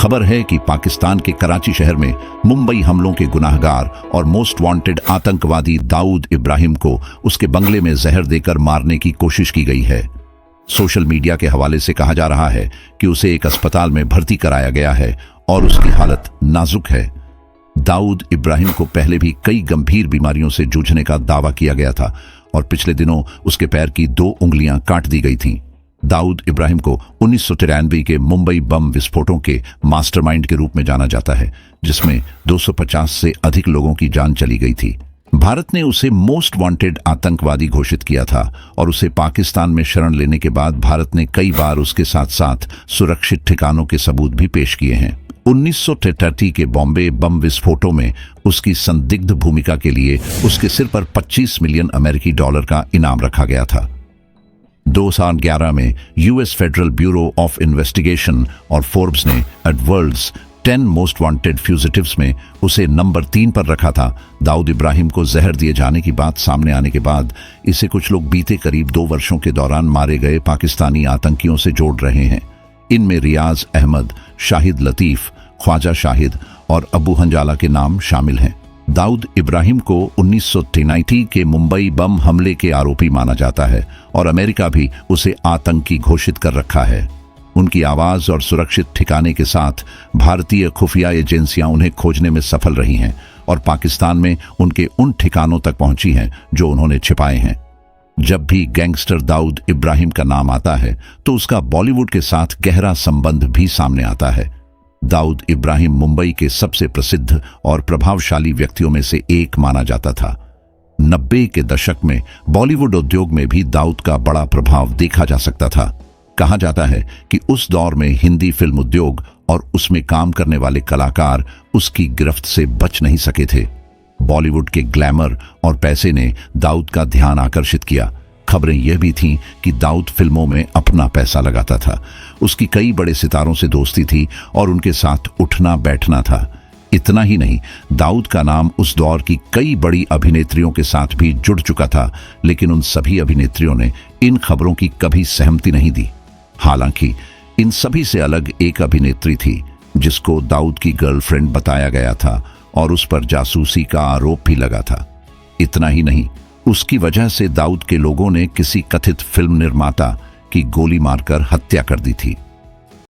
खबर है कि पाकिस्तान के कराची शहर में मुंबई हमलों के गुनाहगार और मोस्ट वांटेड आतंकवादी दाऊद इब्राहिम को उसके बंगले में जहर देकर मारने की कोशिश की गई है। सोशल मीडिया के हवाले से कहा जा रहा है कि उसे एक अस्पताल में भर्ती कराया गया है और उसकी हालत नाजुक है। दाऊद इब्राहिम को पहले भी कई गंभीर बीमारियों से जूझने का दावा किया गया था और पिछले दिनों उसके पैर की 2 उंगलियां काट दी गई थीं। दाऊद इब्राहिम को 1993 के मुंबई बम विस्फोटों के मास्टरमाइंड के रूप में जाना जाता है, जिसमें 250 से अधिक लोगों की जान चली गई थी। भारत ने उसे मोस्ट वांटेड आतंकवादी घोषित किया था और उसे पाकिस्तान में शरण लेने के बाद भारत ने कई बार उसके साथ साथ सुरक्षित ठिकानों के सबूत भी पेश किए हैं। 1933 के बॉम्बे बम विस्फोटों में उसकी संदिग्ध भूमिका के लिए उसके सिर पर 25 मिलियन अमेरिकी डॉलर का इनाम रखा गया था। 2011 में US federal bureau of investigation और फोर्ब्स ने वर्ल्ड्स 10 मोस्ट वांटेड फ्यूजिटिव्स में उसे नंबर 3 पर रखा था। दाऊद इब्राहिम को जहर दिए जाने की बात सामने आने के बाद इसे कुछ लोग बीते करीब 2 वर्षों के दौरान मारे गए पाकिस्तानी आतंकियों से जोड़ रहे हैं। इनमें रियाज अहमद, शाहिद लतीफ, ख्वाजा शाहिद और अबू हंजाला के नाम शामिल हैं। दाऊद इब्राहिम को 1993 के मुंबई बम हमले के आरोपी माना जाता है और अमेरिका भी उसे आतंकी घोषित कर रखा है। उनकी आवाज और सुरक्षित ठिकाने के साथ भारतीय खुफिया एजेंसियां उन्हें खोजने में सफल रही हैं और पाकिस्तान में उनके उन ठिकानों तक पहुंची हैं जो उन्होंने छिपाए हैं। जब भी गैंगस्टर दाऊद इब्राहिम का नाम आता है तो उसका बॉलीवुड के साथ गहरा संबंध भी सामने आता है। दाऊद इब्राहिम मुंबई के सबसे प्रसिद्ध और प्रभावशाली व्यक्तियों में से एक माना जाता था। 90 के दशक में बॉलीवुड उद्योग में भी दाऊद का बड़ा प्रभाव देखा जा सकता था। कहा जाता है कि उस दौर में हिंदी फिल्म उद्योग और उसमें काम करने वाले कलाकार उसकी गिरफ्त से बच नहीं सके थे। बॉलीवुड के ग्लैमर और पैसे ने दाऊद का ध्यान आकर्षित किया। खबरें यह भी थीं कि दाऊद फिल्मों में अपना पैसा लगाता था। उसकी कई बड़े सितारों से दोस्ती थी और उनके साथ उठना बैठना था। इतना ही नहीं, दाऊद का नाम उस दौर की कई बड़ी अभिनेत्रियों के साथ भी जुड़ चुका था, लेकिन उन सभी अभिनेत्रियों ने इन खबरों की कभी सहमति नहीं दी। हालांकि इन सभी से अलग एक अभिनेत्री थी जिसको दाऊद की गर्लफ्रेंड बताया गया था और उस पर जासूसी का आरोप भी लगा था। इतना ही नहीं, उसकी वजह से दाऊद के लोगों ने किसी कथित फिल्म निर्माता की गोली मारकर हत्या कर दी थी।